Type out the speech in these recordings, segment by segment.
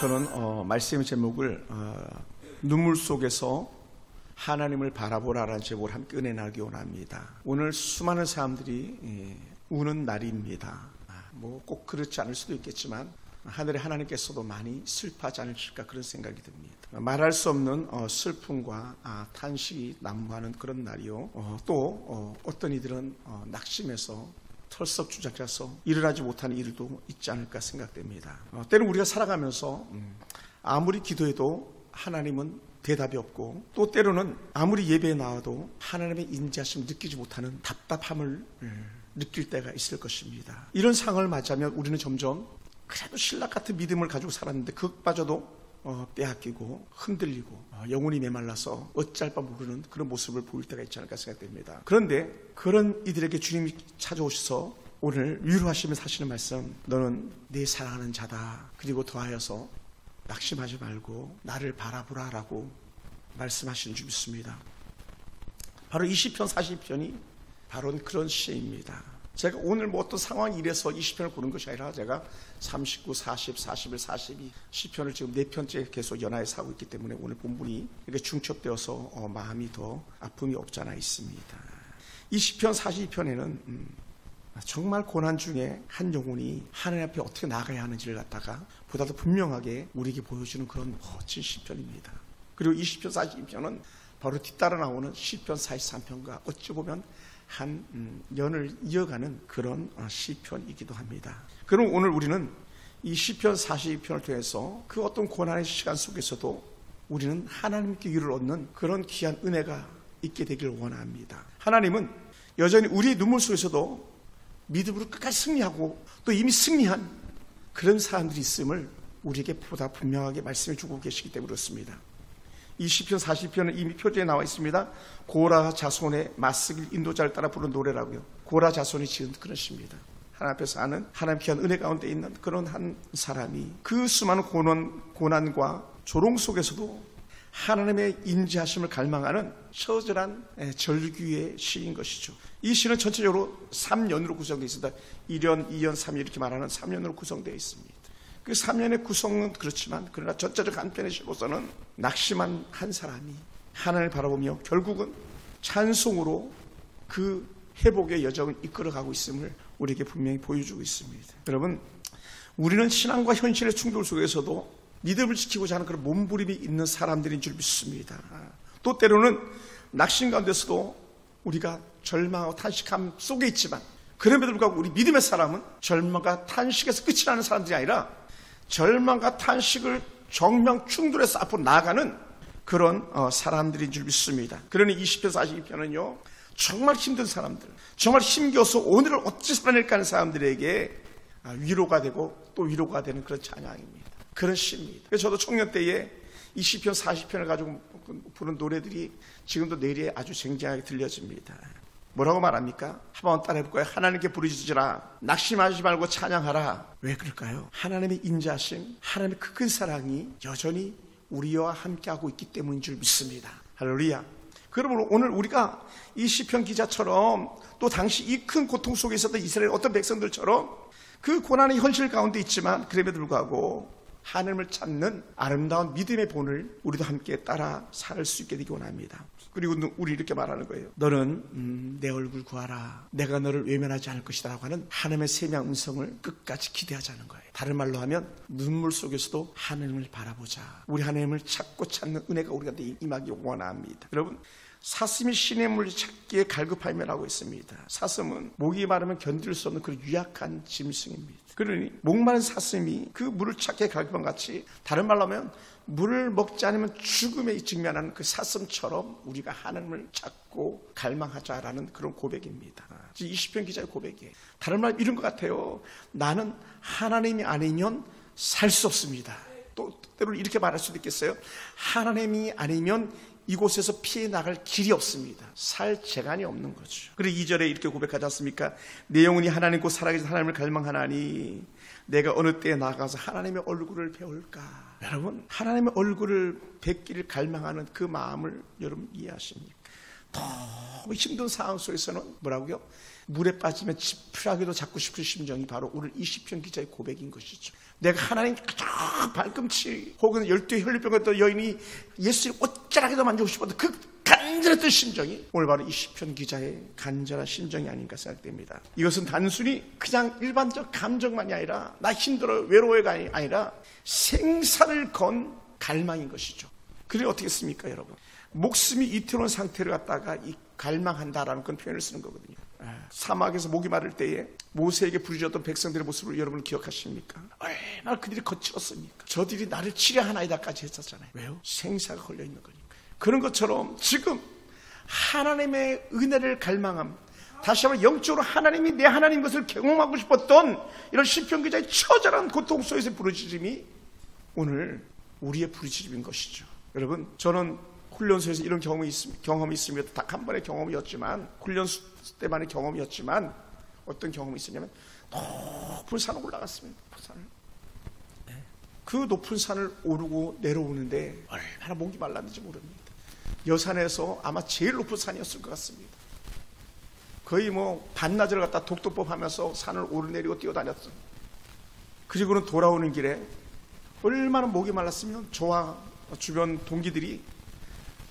저는 말씀의 제목을 눈물 속에서 하나님을 바라보라라는 제목을 함께 은혜 나누기 원합니다. 오늘 수많은 사람들이 우는 날입니다. 뭐 꼭 그렇지 않을 수도 있겠지만 하늘의 하나님께서도 많이 슬퍼하지 않으실까 그런 생각이 듭니다. 말할 수 없는 슬픔과 탄식이 난무하는 그런 날이요. 또 어떤 이들은 낙심해서 털썩 주저앉아서 일어나지 못하는 일도 있지 않을까 생각됩니다. 때로 우리가 살아가면서 아무리 기도해도 하나님은 대답이 없고, 또 때로는 아무리 예배에 나와도 하나님의 인자심을 느끼지 못하는 답답함을 느낄 때가 있을 것입니다. 이런 상황을 맞이하면 우리는 점점 그래도 신락 같은 믿음을 가지고 살았는데 그것마저도 빼앗기고 흔들리고 영혼이 메말라서 어찌할 바 모르는 그런 모습을 보일 때가 있지 않을까 생각됩니다. 그런데 그런 이들에게 주님이 찾아오셔서 오늘 위로하시면서 하시는 말씀, 너는 내 사랑하는 자다. 그리고 더하여서 낙심하지 말고 나를 바라보라 라고 말씀하시는 줄 믿습니다. 바로 이 시편 40편이 바로 그런 시입니다. 제가 오늘 뭐 어떤 상황이 이래서 이 시편을 고른 것이 아니라 제가 39, 40, 41, 42 시편을 지금 4편째 계속 연하에서 하고 있기 때문에 오늘 본문이 이렇게 중첩되어서 마음이 더 아픔이 없지 않아 있습니다. 이 시편 42편에는 정말 고난 중에 한 영혼이 하나님 앞에 어떻게 나아가야 하는지를 갖다가 보다 더 분명하게 우리에게 보여주는 그런 멋진 시편입니다. 그리고 이 시편 42편은 바로 뒤따라 나오는 시편 43편과 어찌 보면 한 연을 이어가는 그런 시편이기도 합니다. 그럼 오늘 우리는 이 시편 42편을 통해서 그 어떤 고난의 시간 속에서도 우리는 하나님께 위로를 얻는 그런 귀한 은혜가 있게 되기를 원합니다. 하나님은 여전히 우리의 눈물 속에서도 믿음으로 끝까지 승리하고 또 이미 승리한 그런 사람들이 있음을 우리에게 보다 분명하게 말씀해 주고 계시기 때문에 그렇습니다. 이 시편 40편은 이미 표지에 나와 있습니다. 고라 자손의 맞서길 인도자를 따라 부른 노래라고요. 고라 자손이 지은 그런 시입니다. 하나님 앞에 사는 하나님 귀한 은혜 가운데 있는 그런 한 사람이 그 수많은 고난과 조롱 속에서도 하나님의 인지하심을 갈망하는 처절한 절규의 시인 것이죠. 이 시는 전체적으로 3년으로 구성되어 있습니다. 1년, 2년, 3년 이렇게 말하는 3년으로 구성되어 있습니다. 그 3년의 구성은 그렇지만 그러나 전체적 한편의 시로서는 낙심한 한 사람이 하나님을 바라보며 결국은 찬송으로 그 회복의 여정을 이끌어가고 있음을 우리에게 분명히 보여주고 있습니다. 여러분, 우리는 신앙과 현실의 충돌 속에서도 믿음을 지키고자 하는 그런 몸부림이 있는 사람들인 줄 믿습니다. 또 때로는 낙심 가운데서도 우리가 절망하고 탄식함 속에 있지만 그럼에도 불구하고 우리 믿음의 사람은 절망과 탄식에서 끝이 나는 사람들이 아니라 절망과 탄식을 정명 충돌해서 앞으로 나아가는 그런 사람들인 줄 믿습니다. 그러니 20편 42편은요 정말 힘든 사람들, 정말 힘겨워서 오늘을 어찌 살아낼까 하는 사람들에게 위로가 되고 또 위로가 되는 그런 찬양입니다. 그런 시입니다. 그래서 저도 청년 때에 이 시편 40편을 가지고 부른 노래들이 지금도 뇌리에 아주 쟁쟁하게 들려집니다. 뭐라고 말합니까? 한번 따라해볼까요? 하나님께 부르짖으라. 낙심하지 말고 찬양하라. 왜 그럴까요? 하나님의 인자심, 하나님의 그 큰 사랑이 여전히 우리와 함께하고 있기 때문인 줄 믿습니다. 할렐루야. 그러므로 오늘 우리가 이 시편 기자처럼 또 당시 이 큰 고통 속에 있었던 이스라엘 어떤 백성들처럼 그 고난의 현실 가운데 있지만 그럼에도 불구하고 하나님을 찾는 아름다운 믿음의 본을 우리도 함께 따라 살 수 있게 되기 원합니다. 그리고 우리 이렇게 말하는 거예요. 너는 내 얼굴 구하라. 내가 너를 외면하지 않을 것이다 라고 하는 하나님의 세미한 음성을 끝까지 기대하자는 거예요. 다른 말로 하면 눈물 속에서도 하나님을 바라보자. 우리 하나님을 찾고 찾는 은혜가 우리가 임하기 원합니다. 여러분, 사슴이 신의 물을 찾기에 갈급하며라고 있습니다. 사슴은 목이 마르면 견딜 수 없는 그런 유약한 짐승입니다. 그러니 목마른 사슴이 그 물을 찾기에 갈급한 같이 다른 말로 하면 물을 먹지 않으면 죽음에 직면하는 그 사슴처럼 우리가 하나님을 찾고 갈망하자라는 그런 고백입니다. 이 시편 기자의 고백이에요. 다른 말 이런 것 같아요. 나는 하나님이 아니면 살 수 없습니다. 또 때로는 이렇게 말할 수도 있겠어요. 하나님이 아니면 이곳에서 피해 나갈 길이 없습니다. 살 재간이 없는 거죠. 그리고 2절에 이렇게 고백하지 않습니까? 내 영혼이 하나님 곧 살아계신 하나님을 갈망하나니 내가 어느 때에 나가서 하나님의 얼굴을 배울까? 여러분, 하나님의 얼굴을 뵙기를 갈망하는 그 마음을 여러분 이해하십니까? 너무 힘든 상황 속에서는 뭐라고요? 물에 빠지면 지푸라기도 잡고 싶은 심정이 바로 오늘 이 시편 기자의 고백인 것이죠. 내가 하나님 가장 발꿈치 혹은 12 혈류병 같은 여인이 예수를 어쩌라게도 만지고 싶었던 그 간절했던 심정이 오늘 바로 이 시편 기자의 간절한 심정이 아닌가 생각됩니다. 이것은 단순히 그냥 일반적 감정만이 아니라 나 힘들어 외로워가 아니라 생사를 건 갈망인 것이죠. 그래 어떻게 씁니까 여러분? 목숨이 이태로운 상태를 갖다가 이 갈망한다라는 그런 표현을 쓰는 거거든요. 사막에서 목이 마를 때에 모세에게 부르짖었던 백성들의 모습을 여러분 기억하십니까? 얼마나 그들이 거칠었습니까? 저들이 나를 치려하나이다까지 했었잖아요. 왜요? 생사가 걸려있는 거니까. 그런 것처럼 지금 하나님의 은혜를 갈망함, 다시 한번 영적으로 하나님이 내 하나님 것을 경험하고 싶었던 이런 시편 기자의 처절한 고통 속에서의 부르짖음이 오늘 우리의 부르짖음인 것이죠. 여러분, 저는 훈련소에서 이런 경험이 있습니다. 딱 한 번의 경험이었지만, 훈련소 때만의 경험이었지만, 어떤 경험이 있었냐면, 높은 산을 올라갔습니다. 높은 산을. 그 높은 산을 오르고 내려오는데, 얼마나 목이 말랐는지 모릅니다. 여산에서 아마 제일 높은 산이었을 것 같습니다. 거의 반나절 갖다 독도법 하면서 산을 오르내리고 뛰어다녔어요. 그리고는 돌아오는 길에, 얼마나 목이 말랐으면 저와 주변 동기들이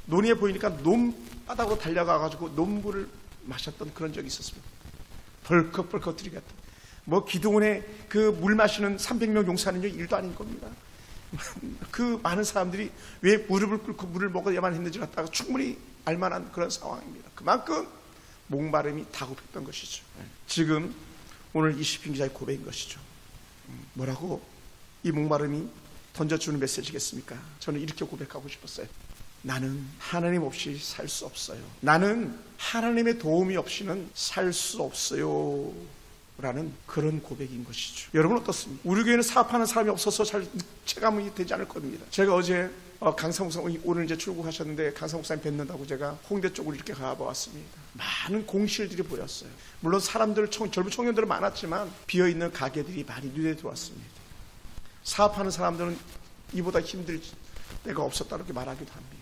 논에 보이니까 논바닥으로 달려가가지고 논물을 마셨던 그런 적이 있었습니다. 벌컥벌컥 들이겠다. 기도원에 그 물 마시는 300명 용사는요, 일도 아닌 겁니다. 그 많은 사람들이 왜 무릎을 꿇고 물을 먹어야만 했는지 갖다가 충분히 알만한 그런 상황입니다. 그만큼 목마름이 다급했던 것이죠. 지금 오늘 이 시편 기자의 고백인 것이죠. 뭐라고 이 목마름이 던져주는 메시지겠습니까? 저는 이렇게 고백하고 싶었어요. 나는 하나님 없이 살 수 없어요. 나는 하나님의 도움이 없이는 살 수 없어요. 라는 그런 고백인 것이죠. 여러분 어떻습니까? 우리 교회는 사업하는 사람이 없어서 잘 체감이 되지 않을 겁니다. 제가 어제 강상 목사님 오늘 이제 출국하셨는데 강상 목사님 뵙는다고 제가 홍대 쪽으로 이렇게 가보았습니다. 많은 공실들이 보였어요. 물론 사람들, 젊은 청년들은 많았지만 비어있는 가게들이 많이 눈에 들어왔습니다. 사업하는 사람들은 이보다 힘들 때가 없었다 이렇게 말하기도 합니다.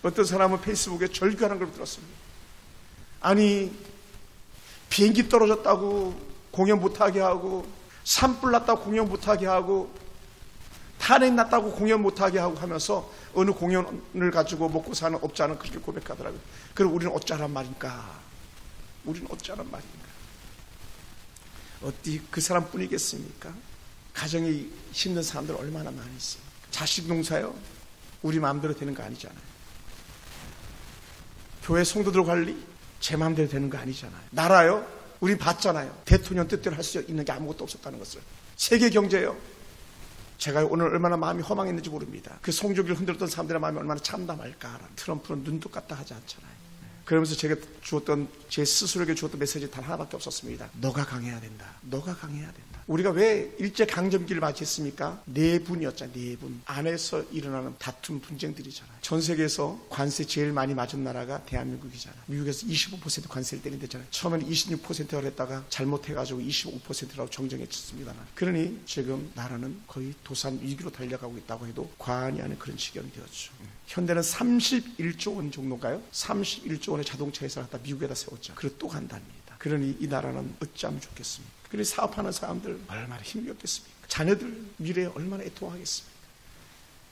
어떤 사람은 페이스북에 절규하는 걸 들었습니다. 아니 비행기 떨어졌다고 공연 못하게 하고 산불 났다고 공연 못하게 하고 탄핵 났다고 공연 못하게 하고 하면서 어느 공연을 가지고 먹고 사는 업자는 그렇게 고백하더라고요. 그럼 우리는 어쩌란 말인가? 우리는 어쩌란 말인가? 어디 그 사람뿐이겠습니까? 가정이 힘든 사람들 얼마나 많이 있습니까? 자식 농사요? 우리 마음대로 되는 거 아니잖아요. 교회 성도들 관리? 제 마음대로 되는 거 아니잖아요. 나라요? 우린 봤잖아요. 대통령 뜻대로 할 수 있는 게 아무것도 없었다는 것을. 세계 경제요? 제가 오늘 얼마나 마음이 허망했는지 모릅니다. 그 성조기를 흔들었던 사람들의 마음이 얼마나 참담할까. 트럼프는 눈도 깠다 하지 않잖아요. 그러면서 제가 제 스스로에게 주었던 메시지 단 하나밖에 없었습니다. 너가 강해야 된다. 너가 강해야 된다. 우리가 왜 일제강점기를 맞이했습니까? 내분이었잖아요. 내분. 안에서 일어나는 다툼 분쟁들이잖아요. 전 세계에서 관세 제일 많이 맞은 나라가 대한민국이잖아요. 미국에서 25% 관세를 때린댔잖아요. 처음에는 26%를 했다가 잘못해가지고 25%라고 정정했습니다만. 그러니 지금 나라는 거의 도산 위기로 달려가고 있다고 해도 과언이 아닌 그런 지경이 되었죠. 현대는 31조 원 정도인가요? 31조 원의 자동차 회사를 갖다 미국에다 세웠죠. 그리고 또 간답니다. 그러니 이 나라는 어찌하면 좋겠습니까? 그러니 사업하는 사람들 얼마나 힘이 없겠습니까? 자녀들 미래에 얼마나 애통하겠습니까?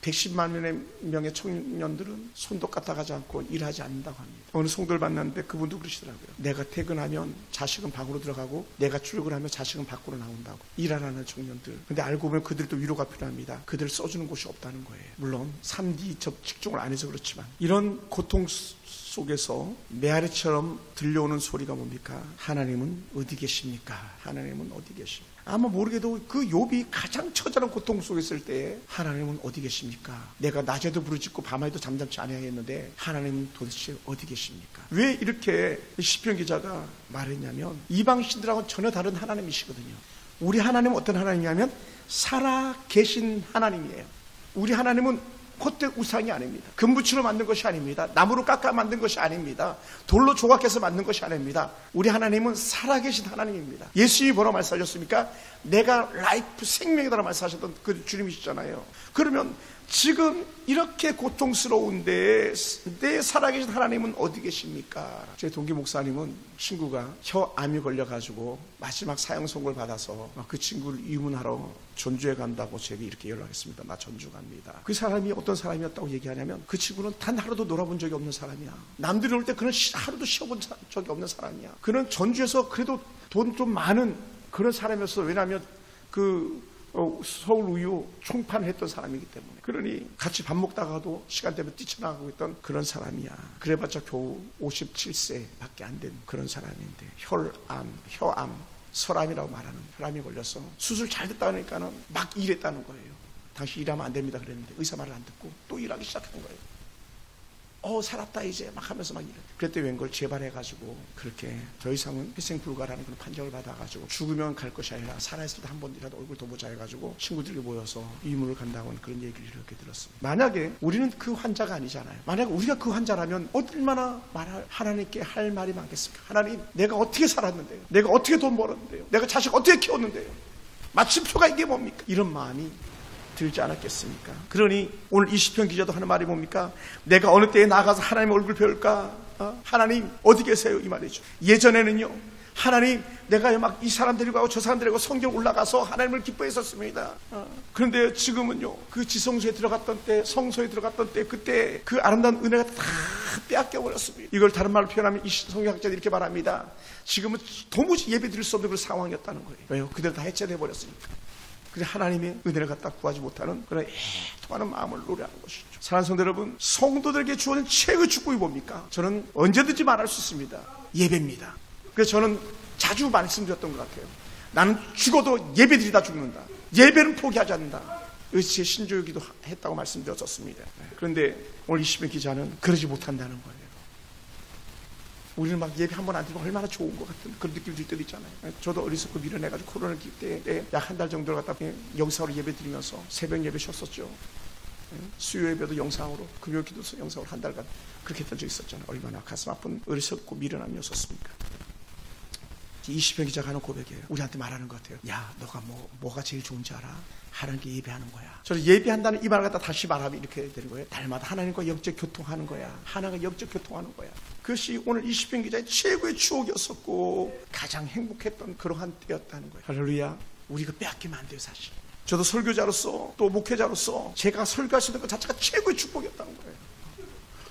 110만 명의 청년들은 손도 까딱하지 않고 일하지 않는다고 합니다. 어느 성도를 만났는데 그분도 그러시더라고요. 내가 퇴근하면 자식은 방으로 들어가고 내가 출근하면 자식은 밖으로 나온다고. 일 안 하는 청년들. 근데 알고 보면 그들도 위로가 필요합니다. 그들을 써주는 곳이 없다는 거예요. 물론 3D 직종을 안 해서 그렇지만 이런 고통 속에서 메아리처럼 들려오는 소리가 뭡니까? 하나님은 어디 계십니까? 하나님은 어디 계십니까? 아마 모르게도 그 욥이 가장 처절한 고통 속에 있을 때 하나님은 어디 계십니까? 내가 낮에도 부르짖고 밤에도 잠잠치 아니하였는데 하나님은 도대체 어디 계십니까? 왜 이렇게 시편 기자가 말했냐면 이방 신들하고는 전혀 다른 하나님이시거든요. 우리 하나님은 어떤 하나님이냐면 살아 계신 하나님이에요. 우리 하나님은 콧대 우상이 아닙니다. 금붙이로 만든 것이 아닙니다. 나무로 깎아 만든 것이 아닙니다. 돌로 조각해서 만든 것이 아닙니다. 우리 하나님은 살아계신 하나님입니다. 예수님이 뭐라고 말씀하셨습니까? 내가 라이프 생명이다라고 말씀하셨던 그 주님이시잖아요. 그러면 지금 이렇게 고통스러운데 내 살아계신 하나님은 어디 계십니까? 제 동기 목사님은 친구가 혀암이 걸려가지고 마지막 사형 선고를 받아서 그 친구를 이문하러 전주에 간다고 제게 이렇게 연락했습니다. 나 전주 갑니다. 그 사람이 어떤 사람이었다고 얘기하냐면 그 친구는 단 하루도 놀아본 적이 없는 사람이야. 남들이 올 때 그는 하루도 쉬어본 적이 없는 사람이야. 그는 전주에서 그래도 돈 좀 많은 그런 사람이었어. 왜냐하면 서울 우유 총판을 했던 사람이기 때문에. 그러니 같이 밥 먹다가도 시간 되면 뛰쳐나가고 있던 그런 사람이야. 그래봤자 겨우 57세 밖에 안 된 그런 사람인데 혀암, 설암이라고 말하는 혈암이 걸려서 수술 잘 됐다 하니까는 막 일했다는 거예요. 당시 일하면 안 됩니다 그랬는데 의사 말을 안 듣고 또 일하기 시작한 거예요. 살았다 이제 막 하면서 막 이래. 그때 웬걸 재발해가지고 그렇게 더 이상은 희생 불가라는 그런 판정을 받아가지고 죽으면 갈 것이 아니라 살아있을 때 한 번이라도 얼굴 더 보자 해가지고 친구들이 모여서 이문을 간다고 하는 그런 얘기를 이렇게 들었습니다. 만약에 우리는 그 환자가 아니잖아요. 만약에 우리가 그 환자라면 얼마나 하나님께 할 말이 많겠습니까? 하나님, 내가 어떻게 살았는데요? 내가 어떻게 돈 벌었는데요? 내가 자식 어떻게 키웠는데요? 마침표가 이게 뭡니까? 이런 마음이 들지 않았겠습니까? 그러니 오늘 이 시편 기자도 하는 말이 뭡니까? 내가 어느 때에 나가서 하나님의 얼굴 배울까? 하나님 어디 계세요? 이 말이죠. 예전에는요, 하나님 내가 막 이 사람 데리고 가고 저 사람 데리고 성경 올라가서 하나님을 기뻐했었습니다. 그런데 지금은요, 그 지성소에 들어갔던 때, 성소에 들어갔던 때, 그때 그 아름다운 은혜가 다 빼앗겨 버렸습니다. 이걸 다른 말로 표현하면 이 성경학자들이 이렇게 말합니다. 지금은 도무지 예배 드릴 수 없는 그런 상황이었다는 거예요. 왜요? 그대로 다 해체돼 버렸으니까. 그래서 하나님의 은혜를 갖다 구하지 못하는 그런 애통하는 마음을 노래하는 것이죠. 사랑하는 성도 여러분, 성도들에게 주어진 최고의 축복이 뭡니까? 저는 언제든지 말할 수 있습니다. 예배입니다. 그래서 저는 자주 말씀드렸던 것 같아요. 나는 죽어도 예배드리다 죽는다. 예배는 포기하지 않는다. 이것이 제 신조이기도 했다고 말씀드렸었습니다. 그런데 오늘 이 시편 기자는 그러지 못한다는 거예요. 우리는 막 예배 한 번 안 드리면 얼마나 좋은 것 같은 그런 느낌이 들 때도 있잖아요. 저도 어렸을 때 밀어내가지고 코로나 때 약 한 달 정도를 갖다 영상으로 예배 드리면서 새벽 예배 쉬었었죠. 수요 예배도 영상으로, 금요 기도 영상으로 한 달간 그렇게 했던 적이 있었잖아요. 얼마나 가슴 아픈 어리석고 미련함이었었습니까? 이 시편 기자가 하는 고백이에요. 우리한테 말하는 것 같아요. 야, 너가 뭐가 제일 좋은지 알아? 하나님께 예배하는 거야. 저는 예배한다는 이 말을 갖다 다시 말하면 이렇게 되는 거예요. 날마다 하나님과 영적 교통하는 거야. 하나님과 영적 교통하는 거야. 그것이 오늘 이 시편 기자의 최고의 추억이었었고 가장 행복했던 그러한 때였다는 거예요. 할렐루야. 우리가 빼앗기면 안 돼요, 사실. 저도 설교자로서 또 목회자로서 제가 설교할 수 있는 것 자체가 최고의 축복이었다는 거예요.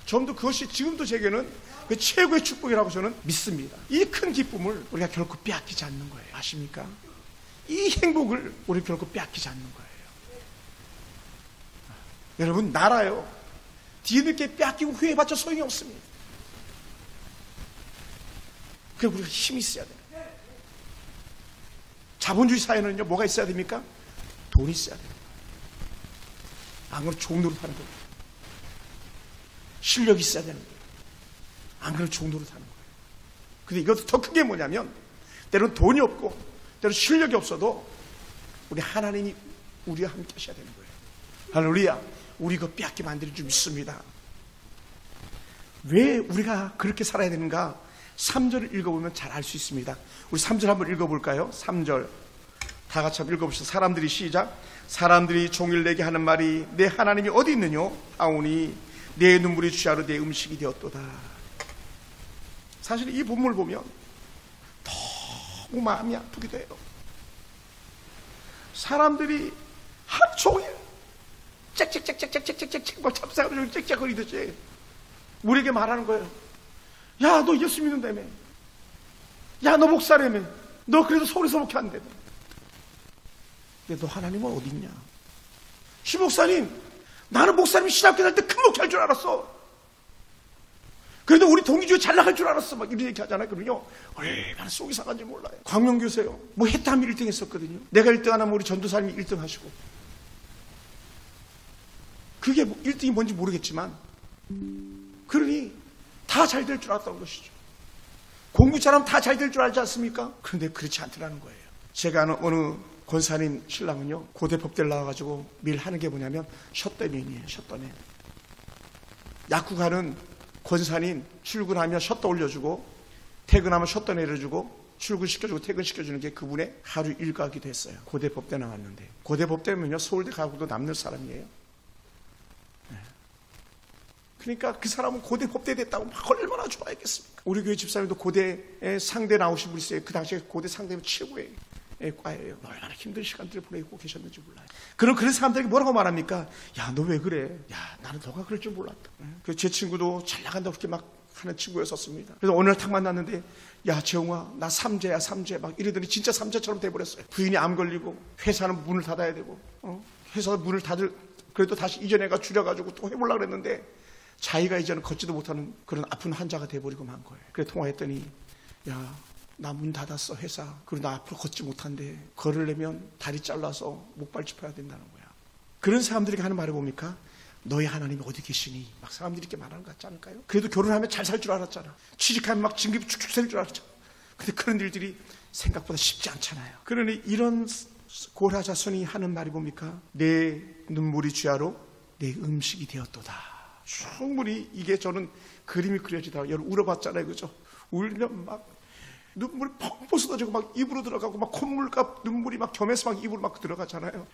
전도 그것이 지금도 제게는 그 최고의 축복이라고 저는 믿습니다. 이 큰 기쁨을 우리가 결코 빼앗기지 않는 거예요. 아십니까? 이 행복을 우리 결코 빼앗기지 않는 거예요. 여러분, 나라요, 뒤늦게 빼앗기고 후회해봤자 소용이 없습니다. 그래서 우리가 힘이 있어야 돼요. 자본주의 사회는요, 뭐가 있어야 됩니까? 돈이 있어야 돼요. 안 그러면 종노릇 하는 거예요. 실력이 있어야 되는 거예요. 안 그러면 종노릇 하는 거예요. 근데 이것도 더 큰 게 뭐냐면, 때로는 돈이 없고 때로는 실력이 없어도 우리 하나님이 우리와 함께 하셔야 되는 거예요. 할렐루야. 우리 이거 빼앗기면 안 되는 줄 믿습니다. 왜 우리가 그렇게 살아야 되는가? 3절을 읽어보면 잘 알 수 있습니다. 우리 3절 한번 읽어볼까요? 3절 다 같이 한번 읽어봅시다. 사람들이 시작. 사람들이 종일 내게 하는 말이 내 하나님이 어디 있느냐 하오니 내 눈물이 주야로 내 음식이 되었도다. 사실 이 본문을 보면 너무 마음이 아프기도 해요. 사람들이 하루 종일 짹짹짹짹짹짹짹 막 잡사가지고 짹짹거리듯이 우리에게 말하는 거예요. 야, 너 예수 믿는다며. 야, 너 목사라며. 너 그래도 서울에서 목회 안 되며. 근데 너 하나님은 어디 있냐? 시 목사님, 나는 목사님이 신학교 다닐 때 큰 목회 할 줄 알았어. 그래도 우리 동기 중에 잘 나갈 줄 알았어. 막 이런 얘기 하잖아요. 그러면요, 얼마나 속이 상한지 몰라요. 광명교세요. 뭐 해탐이 1등 했었거든요. 내가 1등 안 하면 우리 전도사님이 1등 하시고. 그게 뭐 1등이 뭔지 모르겠지만, 그러니 다 잘 될 줄 알았다는 것이죠. 공부 잘하면 다 잘 될 줄 알지 않습니까? 그런데 그렇지 않더라는 거예요. 제가 아는 어느 권사님 신랑은요, 고대 법대를 나와가지고 매일 하는 게 뭐냐면 셧더맨이에요. 셧더맨. 약국하는 권사님 출근하면 셧더 올려주고 퇴근하면 셧더 내려주고 출근시켜주고 퇴근시켜주는 게 그분의 하루 일과기도 했어요. 고대 법대 나왔는데. 고대 법대면요, 서울대 가고도 남는 사람이에요. 그러니까 그 사람은 고대 법대됐다고 막 얼마나 좋아했겠습니까? 우리 교회 집사님도 고대에 상대 나오신 분이 있어요. 그 당시에 고대 상대면 최고의 과예요. 얼마나 힘든 시간들을 보내고 계셨는지 몰라요. 그런 사람들에게 뭐라고 말합니까? 야, 너 왜 그래? 야, 나는 너가 그럴 줄 몰랐다. 제 친구도 잘 나간다고 그렇게 막 하는 친구였었습니다. 그래서 어느 날 딱 만났는데, 야, 재홍아, 나 삼재야, 삼재. 막 이러더니 진짜 삼재처럼 돼버렸어요. 부인이 암 걸리고, 회사는 문을 닫아야 되고, 회사 문을 그래도 다시 이전해가 줄여가지고 또 해보려고 그랬는데, 자기가 이제는 걷지도 못하는 그런 아픈 환자가 돼버리고 만 거예요. 그래 통화했더니, 야, 나 문 닫았어, 회사. 그리고 나 앞으로 걷지 못한대. 걸으려면 다리 잘라서 목발 짚어야 된다는 거야. 그런 사람들에게 하는 말이 뭡니까? 너의 하나님이 어디 계시니? 막 사람들이 이렇게 말하는 것 같지 않을까요? 그래도 결혼하면 잘 살 줄 알았잖아. 취직하면 막 진급이 축축 셀 줄 알았잖아. 근데 그런 일들이 생각보다 쉽지 않잖아요. 그러니 이런 고라 자손이 하는 말이 뭡니까? 내 눈물이 주야로 내 음식이 되었도다. 충분히 이게 저는 그림이 그려지더라고요. 여러분 울어봤잖아요, 그죠? 울면 막 눈물이 펑펑 쏟아지고 막 입으로 들어가고 막 콧물과 눈물이 막 겸해서 막 입으로 막 들어가잖아요.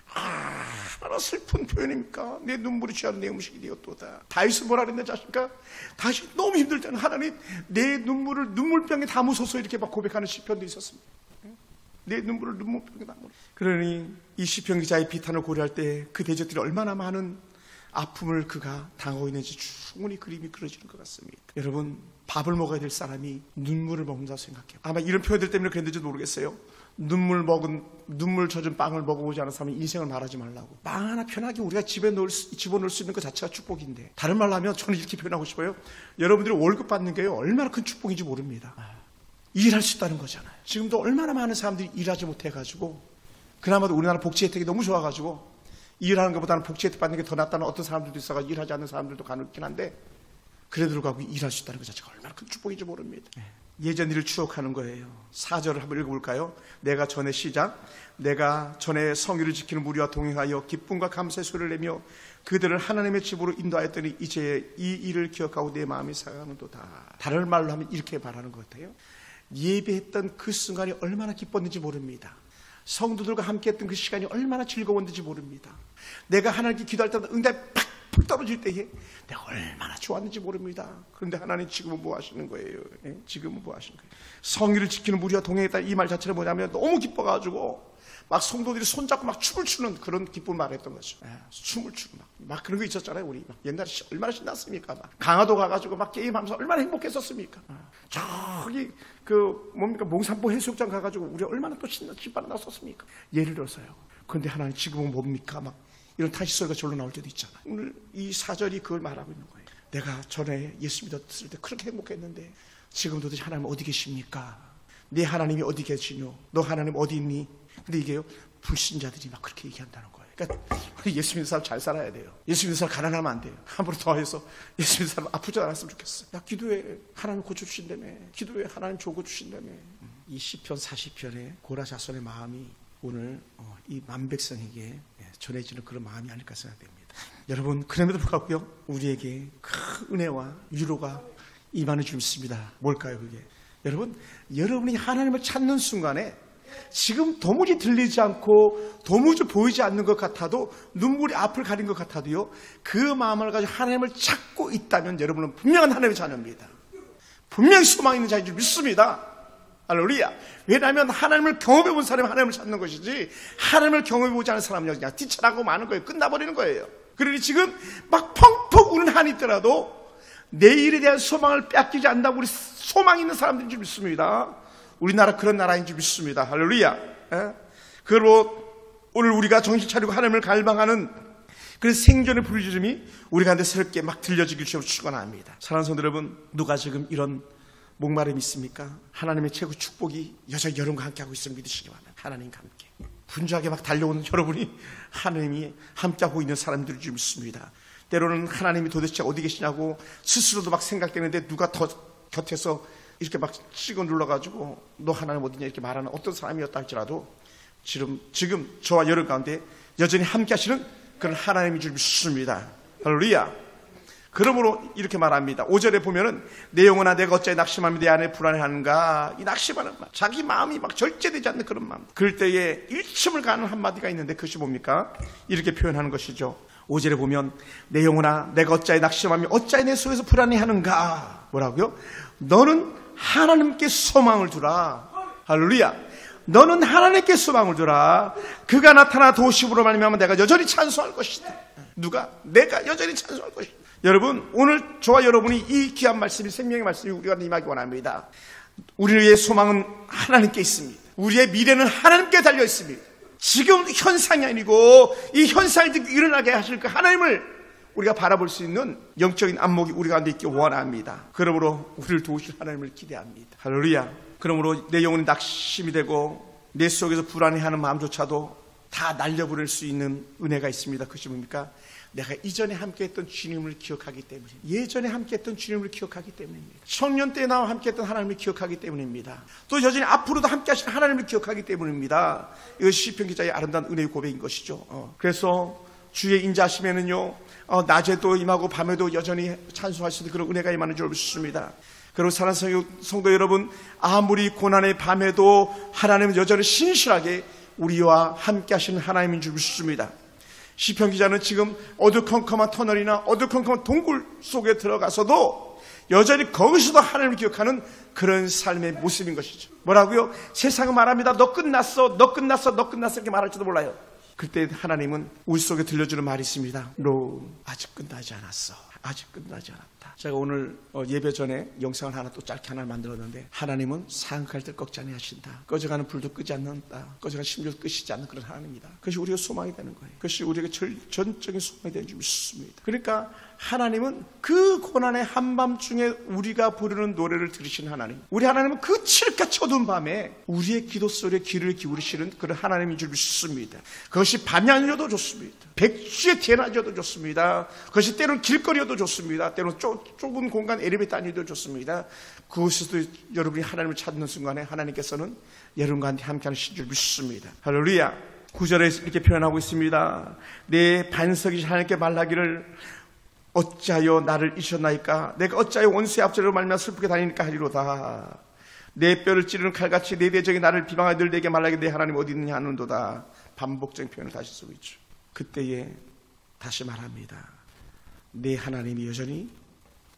얼마나 슬픈 표현입니까? 내 눈물이 취하는 내 음식이 되었도다. 다윗은 뭐라 그랬는지 아십니까? 다시 너무 힘들 때는 하나님 내 눈물을 눈물병에 담으소서 이렇게 막 고백하는 시편도 있었습니다. 내 눈물을 눈물병에 담으소서. 그러니 이 시편 기자의 비탄을 고려할 때 그 대적들이 얼마나 많은 아픔을 그가 당하고 있는지 충분히 그림이 그려지는 것 같습니다. 여러분, 밥을 먹어야 될 사람이 눈물을 먹는다고 생각해요. 아마 이런 표현들 때문에 그랬는지도 모르겠어요. 눈물 젖은 빵을 먹어보지 않은 사람이 인생을 말하지 말라고. 빵 하나 편하게 우리가 집어넣을 수 있는 것 자체가 축복인데, 다른 말로 하면 저는 이렇게 표현하고 싶어요. 여러분들이 월급 받는 게 얼마나 큰 축복인지 모릅니다. 일할 수 있다는 거잖아요. 지금도 얼마나 많은 사람들이 일하지 못해가지고, 그나마도 우리나라 복지 혜택이 너무 좋아가지고 일하는 것보다는 복지 혜택 받는 게 더 낫다는 어떤 사람들도 있어가지고 일하지 않는 사람들도 간혹 있긴 한데, 그래도 불구하고 일할 수 있다는 것 자체가 얼마나 큰 축복인지 모릅니다. 예전 일을 추억하는 거예요. 4절을 한번 읽어볼까요? 내가 전에 성의를 지키는 무리와 동행하여 기쁨과 감사의 소리를 내며 그들을 하나님의 집으로 인도하였더니 이제 이 일을 기억하고 내 마음이 상하는도다. 다른 말로 하면 이렇게 말하는 것 같아요. 예배했던 그 순간이 얼마나 기뻤는지 모릅니다. 성도들과 함께했던 그 시간이 얼마나 즐거웠는지 모릅니다. 내가 하나님께 기도할 때마다 응답이 팍팍 떨어질 때에 내가 얼마나 좋았는지 모릅니다. 그런데 하나님 지금은 뭐 하시는 거예요? 지금은 뭐 하시는 거예요? 성의를 지키는 무리와 동행했다. 이 말 자체는 뭐냐면 너무 기뻐가지고 막 성도들이 손잡고 막 춤을 추는 그런 기쁨을 말했던 거죠. 춤을 추고 막 그런 거 있었잖아요. 우리 막 옛날에 얼마나 신났습니까? 막 강화도 가가지고 막 게임하면서 얼마나 행복했었습니까? 저기 몽산포 해수욕장 가가지고 우리 얼마나 또 신바람 났었습니까? 예를 들어서요. 그런데 하나님 지금은 뭡니까? 막 이런 타시 소리가 절로 나올 때도 있잖아요. 오늘 이 4절이 그걸 말하고 있는 거예요. 내가 전에 예수 믿었을 때 그렇게 행복했는데 지금 도대체 하나님 어디 계십니까? 네 하나님이 어디 계시뇨? 너 하나님 어디 있니? 근데 이게요, 불신자들이 막 그렇게 얘기한다는 거예요. 그러니까 예수 믿는 사람 잘 살아야 돼요. 예수 믿는 사람 가난하면 안 돼요. 함부로 더해서 예수 믿는 사람 아프지 않았으면 좋겠어. 야, 기도해. 하나님 고쳐주신다며. 기도해. 하나님 조고 주신다며. 이 시편 40편의 고라 자손의 마음이 오늘 이 만백성에게 전해지는 그런 마음이 아닐까 생각됩니다. 여러분, 그럼에도 불구하고요, 우리에게 큰 은혜와 위로가 임하는 줄 믿습니다. 뭘까요, 그게? 여러분이 하나님을 찾는 순간에 지금 도무지 들리지 않고 도무지 보이지 않는 것 같아도, 눈물이 앞을 가린 것 같아도요, 그 마음을 가지고 하나님을 찾고 있다면 여러분은 분명한 하나님의 자녀입니다. 분명히 소망 있는 자인 줄 믿습니다. 할렐루야. 왜냐하면 하나님을 경험해 본 사람이 하나님을 찾는 것이지, 하나님을 경험해 보지 않은 사람은 그냥 뛰쳐나고 마는 거예요. 끝나버리는 거예요. 그러니 지금 막 펑펑 우는 한이 있더라도 내일에 대한 소망을 뺏기지 않는다고 우리 소망 있는 사람들인 줄 믿습니다. 우리나라 그런 나라인 줄 믿습니다. 할렐루야. 그리고 오늘 우리가 정신 차리고 하나님을 갈망하는 그 생존의 부르짖음이 우리 가운데 새롭게 막 들려지길 주로 축원합니다. 사랑하는 성도 여러분, 누가 지금 이런 목마름이 있습니까? 하나님의 최고 축복이 여전히 여러분과 함께하고 있음을 믿으시기 바랍니다. 하나님과 함께 분주하게 막 달려오는 여러분이 하나님이 함께하고 있는 사람들인 줄 믿습니다. 때로는 하나님이 도대체 어디 계시냐고 스스로도 막 생각되는데, 누가 더 곁에서 이렇게 막 찍어 눌러가지고 너 하나님 어디냐 이렇게 말하는 어떤 사람이었다 할지라도 지금 저와 여러분 가운데 여전히 함께 하시는 그런 하나님인 줄 믿습니다. 할렐루야. 그러므로 이렇게 말합니다. 5절에 보면은 내 영혼아 내가 어찌 낙심하며 내 안에 불안해하는가. 이 낙심하는 마음, 자기 마음이 막 절제되지 않는 그런 마음, 그럴 때에 일침을 가는 한마디가 있는데 그것이 뭡니까? 이렇게 표현하는 것이죠. 5절에 보면 내 영혼아 내가 어찌하여 낙심하며 어찌하여 내 속에서 불안해하는가. 뭐라고요? 너는 하나님께 소망을 두라. 할렐루야. 너는 하나님께 소망을 두라. 그가 나타나 도우심으로 말미암아 내가 여전히 찬송할 것이다. 누가? 내가 여전히 찬송할 것이다. 여러분, 오늘 저와 여러분이 이 귀한 말씀이 생명의 말씀이 우리가 임하기 원합니다. 우리의 소망은 하나님께 있습니다. 우리의 미래는 하나님께 달려 있습니다. 지금 현상이 아니고 이 현상이 일어나게 하실 그 하나님을 우리가 바라볼 수 있는 영적인 안목이 우리 가운데 있기 원합니다. 그러므로 우리를 도우실 하나님을 기대합니다. 할렐루야. 그러므로 내 영혼이 낙심이 되고 내 속에서 불안해하는 마음조차도 다 날려보낼 수 있는 은혜가 있습니다. 그것이 뭡니까? 내가 이전에 함께했던 주님을 기억하기 때문에, 예전에 함께했던 주님을 기억하기 때문입니다. 청년 때 나와 함께했던 하나님을 기억하기 때문입니다. 또 여전히 앞으로도 함께하신 하나님을 기억하기 때문입니다. 이것이 시편 기자의 아름다운 은혜의 고백인 것이죠. 그래서 주의 인자하시면은요, 낮에도 임하고 밤에도 여전히 찬송할 수 있는 그런 은혜가 임하는 줄 믿습니다. 그리고 사랑하는 성도 여러분, 아무리 고난의 밤에도 하나님은 여전히 신실하게 우리와 함께 하시는 하나님인 줄 믿습니다. 시편 기자는 지금 어두컴컴한 터널이나 어두컴컴한 동굴 속에 들어가서도 여전히 거기서도 하나님을 기억하는 그런 삶의 모습인 것이죠. 뭐라고요? 세상은 말합니다. 너 끝났어, 너 끝났어, 너 끝났어 이렇게 말할지도 몰라요. 그때 하나님은 우리 속에 들려주는 말이 있습니다. 너 아직 끝나지 않았어. 아직 끝나지 않았다. 제가 오늘 예배 전에 영상을 하나 또 짧게 하나 만들었는데, 하나님은 사악할 때 꺾지 아니하신다. 꺼져가는 불도 끄지 않는다. 꺼져가는 심령도 끄시지 않는 그런 하나님이다. 그것이 우리가 소망이 되는 거예요. 그것이 우리에게 전적인 소망이 되는 줄 믿습니다. 그러니까 하나님은 그 고난의 한밤중에 우리가 부르는 노래를 들으시는 하나님, 우리 하나님은 그 칠흑같이 어두운 밤에 우리의 기도 소리에 귀를 기울이시는 그런 하나님인 줄 믿습니다. 그것이 밤이 아니어도 좋습니다. 백주의 대낮이어도 좋습니다. 그것이 때로는 길거리여도 좋습니다. 때로는 좁은 공간 엘리베이터 아니어도 좋습니다. 그곳에서도 여러분이 하나님을 찾는 순간에 하나님께서는 여러분과 함께하는 신 줄 믿습니다. 할렐루야. 9절에 이렇게 표현하고 있습니다. 내 반석이 하나님께 말하기를 어찌하여 나를 잊으셨나이까? 내가 어찌하여 원수의 앞절로 말미암아 슬프게 다니니까 하리로다. 내 뼈를 찌르는 칼같이 내 대적이 나를 비방하여 늘 내게 말하기를 내 하나님 어디 있느냐 하는도다. 반복적인 표현을 다시 쓰고 있죠. 그때에 다시 말합니다. 내 하나님이 여전히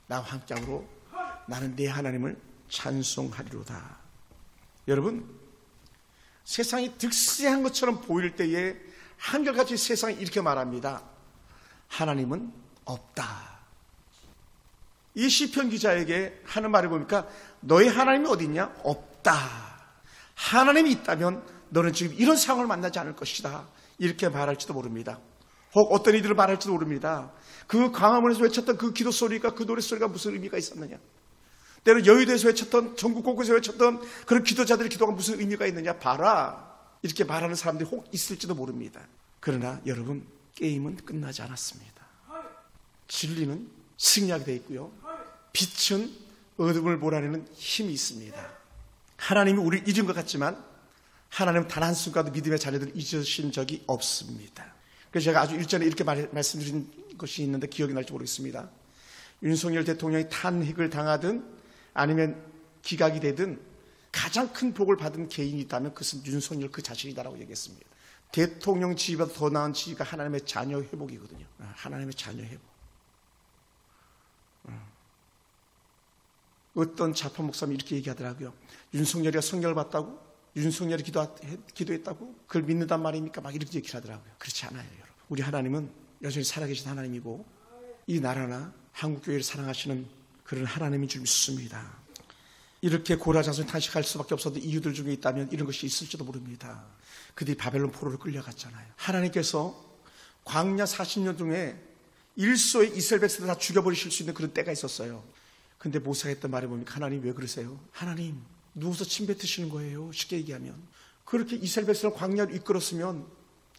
나와 함께하므로 나는 내 하나님을 찬송하리로다. 여러분, 세상이 득세한 것처럼 보일 때에 한결같이 세상이 이렇게 말합니다. 하나님은 없다. 이 시편 기자에게 하는 말을 보니까 너의 하나님이 어디 있냐? 없다. 하나님이 있다면 너는 지금 이런 상황을 만나지 않을 것이다. 이렇게 말할지도 모릅니다. 혹 어떤 이들을 말할지도 모릅니다. 그 광화문에서 외쳤던 그 기도 소리가, 그 노래 소리가 무슨 의미가 있었느냐? 때로 여의도에서 외쳤던, 전국 곳곳에서 외쳤던 그런 기도자들의 기도가 무슨 의미가 있느냐? 봐라. 이렇게 말하는 사람들이 혹 있을지도 모릅니다. 그러나 여러분, 게임은 끝나지 않았습니다. 진리는 승리하게 되어 있고요. 빛은 어둠을 몰아내는 힘이 있습니다. 하나님이 우리를 잊은 것 같지만 하나님은 단 한순간도 믿음의 자녀들을 잊으신 적이 없습니다. 그래서 제가 아주 일전에 이렇게 말씀드린 것이 있는데 기억이 날지 모르겠습니다. 윤석열 대통령이 탄핵을 당하든 아니면 기각이 되든 가장 큰 복을 받은 개인이 있다면 그것은 윤석열 그 자신이다라고 얘기했습니다. 대통령 지위보다 더 나은 지위가 하나님의 자녀 회복이거든요. 하나님의 자녀 회복. 어떤 좌파 목사님이 이렇게 얘기하더라고요. 윤석열이가 성령을 받다고? 윤석열이 기도했다고? 그걸 믿는단 말입니까? 막 이렇게 얘기를 하더라고요. 그렇지 않아요, 여러분. 우리 하나님은 여전히 살아계신 하나님이고 이 나라나 한국교회를 사랑하시는 그런 하나님인 줄 믿습니다. 이렇게 고라자손이 탄식할 수밖에 없었던 이유들 중에 있다면 이런 것이 있을지도 모릅니다. 그들이 바벨론 포로로 끌려갔잖아요. 하나님께서 광야 40년 중에 일소에 이스라엘 백성들 다 죽여버리실 수 있는 그런 때가 있었어요. 근데 모세가 했던 말이 뭡니까? 하나님 왜 그러세요? 하나님 누워서 침 뱉으시는 거예요. 쉽게 얘기하면. 그렇게 이스라엘 백성을 광야로 이끌었으면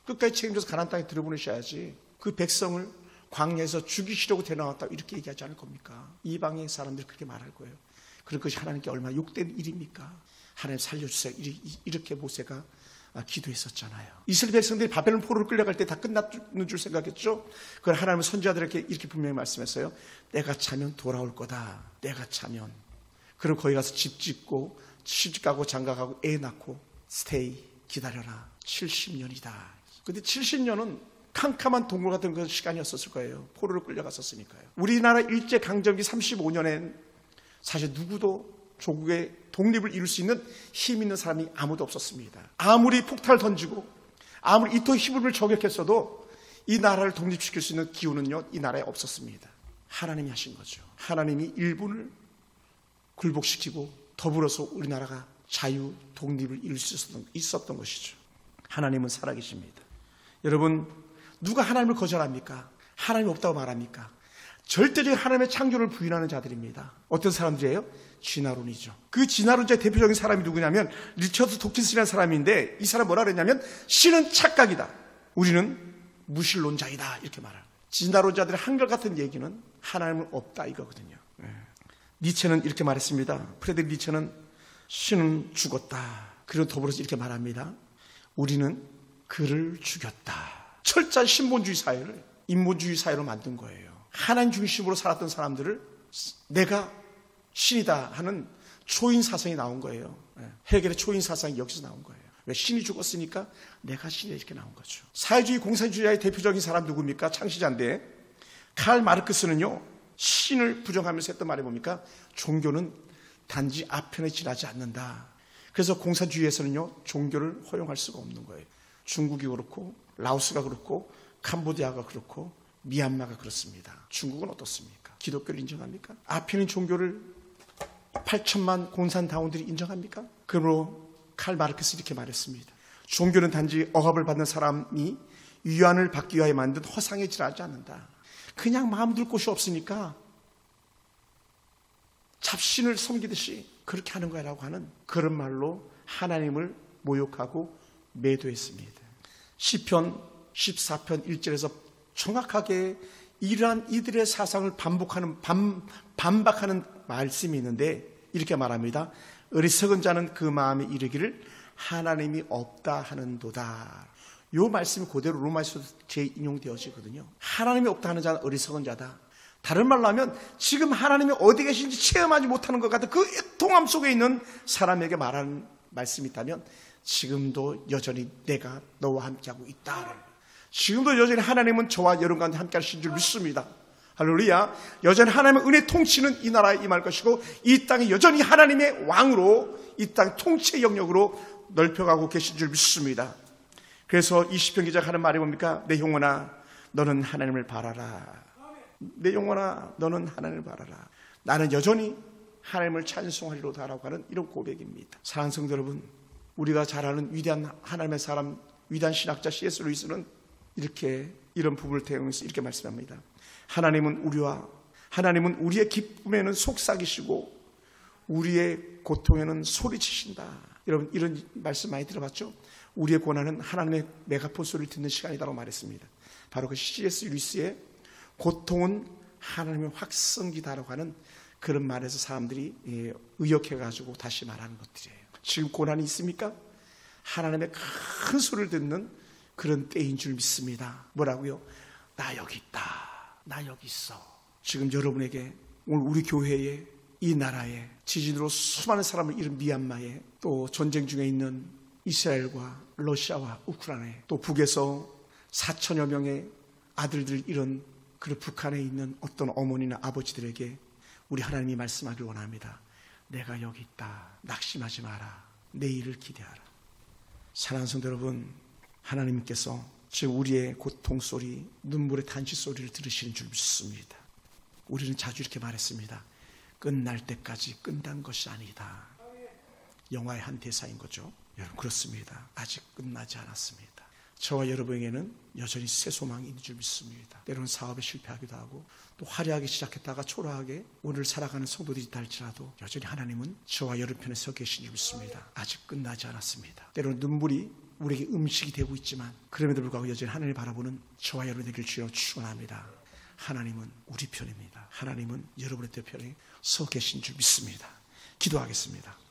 끝까지 책임져서 가나안 땅에 들여보내셔야지. 그 백성을 광야에서 죽이시려고 데려왔다 이렇게 얘기하지 않을 겁니까? 이방의 사람들이 그렇게 말할 거예요. 그런 것이 하나님께 얼마나 욕된 일입니까? 하나님 살려주세요. 이렇게 모세가 기도했었잖아요. 이스라엘 백성들이 바벨론 포로로 끌려갈 때 다 끝났는 줄 생각했죠. 그걸 하나님은 선지자들에게 이렇게 분명히 말씀했어요. 때가 차면 돌아올 거다. 때가 차면. 그럼 거기 가서 집 짓고 시집가고 장가가고 애 낳고 스테이 기다려라. 70년이다. 근데 70년은 캄캄한 동굴 같은 그런 시간이었을 거예요. 포로로 끌려갔었으니까요. 우리나라 일제강점기 35년엔 사실 누구도 조국의 독립을 이룰 수 있는 힘 있는 사람이 아무도 없었습니다. 아무리 폭탄을 던지고 아무리 이토 히브리를 저격했어도 이 나라를 독립시킬 수 있는 기운은요, 이 나라에 없었습니다. 하나님이 하신 거죠. 하나님이 일본을 굴복시키고 더불어서 우리나라가 자유, 독립을 이룰 수 있었던 것이죠. 하나님은 살아계십니다. 여러분, 누가 하나님을 거절합니까? 하나님이 없다고 말합니까? 절대적인 하나님의 창조를 부인하는 자들입니다. 어떤 사람들이에요? 진화론이죠. 그 진화론자의 대표적인 사람이 누구냐면 리처드 도킨스라는 사람인데, 이 사람 뭐라 그랬냐면 신은 착각이다, 우리는 무신론자이다, 이렇게 말합니다. 진화론자들의 한결같은 얘기는 하나님은 없다 이거거든요. 니체는 이렇게 말했습니다. 프레드릭 니체는 신은 죽었다. 그리고 더불어서 이렇게 말합니다. 우리는 그를 죽였다. 철저한 신본주의 사회를 인본주의 사회로 만든 거예요. 하나님 중심으로 살았던 사람들을 내가 신이다 하는 초인 사상이 나온 거예요. 헤겔의 초인 사상이 여기서 나온 거예요. 왜? 신이 죽었으니까 내가 신이다, 이렇게 나온 거죠. 사회주의 공산주의자의 대표적인 사람 누굽니까? 창시자인데 칼 마르크스는요, 신을 부정하면서 했던 말이 뭡니까? 종교는 단지 아편에 지나지 않는다. 그래서 공산주의에서는요, 종교를 허용할 수가 없는 거예요. 중국이 그렇고 라오스가 그렇고 캄보디아가 그렇고 미얀마가 그렇습니다. 중국은 어떻습니까? 기독교를 인정합니까? 아편인 종교를 8천만 공산당원들이 인정합니까? 그러므로 칼 마르크스 이렇게 말했습니다. 종교는 단지 억압을 받는 사람이 위안을 받기 위하여 만든 허상에 지나지 않는다. 그냥 마음 둘 곳이 없으니까 잡신을 섬기듯이 그렇게 하는 거라고 하는 그런 말로 하나님을 모욕하고 매도했습니다. 시편 14편 1절에서 정확하게 이러한 이들의 사상을 반박하는 말씀이 있는데 이렇게 말합니다. 어리석은 자는 그 마음에 이르기를 하나님이 없다 하는도다. 이 말씀이 그대로 로마에서도 재인용되어지거든요. 하나님이 없다 하는 자는 어리석은 자다. 다른 말로 하면 지금 하나님이 어디 계신지 체험하지 못하는 것 같은 그 애통함 속에 있는 사람에게 말하는 말씀이 있다면 지금도 여전히 내가 너와 함께하고 있다. 지금도 여전히 하나님은 저와 여러분 가운데 함께하신 줄 믿습니다. 할렐루야. 여전히 하나님의 은혜 통치는 이 나라에 임할 것이고 이 땅이 여전히 하나님의 왕으로 이 땅 통치의 영역으로 넓혀가고 계신 줄 믿습니다. 그래서 이 시편 기자가 하는 말이 뭡니까? 내 영혼아 너는 하나님을 바라라. 내 영혼아 너는 하나님을 바라라. 나는 여전히 하나님을 찬송하리로다라고 하는 이런 고백입니다. 사랑하는 성도 여러분, 우리가 잘 아는 위대한 하나님의 사람, 위대한 신학자 C.S. 루이스는 이런 부분을 대응해서 이렇게 말씀합니다. 하나님은 우리의 기쁨에는 속삭이시고 우리의 고통에는 소리치신다. 여러분 이런 말씀 많이 들어봤죠? 우리의 고난은 하나님의 메가폰 소리를 듣는 시간이라고 말했습니다. 바로 그 C.S. 루이스의 고통은 하나님의 확성기다라고 하는 그런 말에서 사람들이 의역해가지고 다시 말하는 것들이에요. 지금 고난이 있습니까? 하나님의 큰 소리를 듣는 그런 때인 줄 믿습니다. 뭐라고요? 나 여기 있다. 나 여기 있어. 지금 여러분에게 오늘 우리 교회에 이 나라에 지진으로 수많은 사람을 잃은 미얀마에 또 전쟁 중에 있는 이스라엘과 러시아와 우크라이나에 또 북에서 4천여 명의 아들들 잃은 그리고 북한에 있는 어떤 어머니나 아버지들에게 우리 하나님이 말씀하길 원합니다. 내가 여기 있다. 낙심하지 마라. 내일을 기대하라. 사랑하는 성도 여러분, 하나님께서 지금 우리의 고통 소리, 눈물의 단시 소리를 들으시는 줄 믿습니다. 우리는 자주 이렇게 말했습니다. 끝날 때까지 끝난 것이 아니다. 영화의 한 대사인 거죠. 여러분 그렇습니다. 아직 끝나지 않았습니다. 저와 여러분에게는 여전히 새 소망이 있는 줄 믿습니다. 때로는 사업에 실패하기도 하고 또 화려하게 시작했다가 초라하게 오늘 살아가는 성도들이 있다 할지라도 여전히 하나님은 저와 여러분 편에 서 계신 줄 믿습니다. 아직 끝나지 않았습니다. 때로는 눈물이 우리에게 음식이 되고 있지만 그럼에도 불구하고 여전히 하나님을 바라보는 저와 여러분 되길 주여 축원합니다. 하나님은 우리 편입니다. 하나님은 여러분의 편에 서 계신 줄 믿습니다. 기도하겠습니다.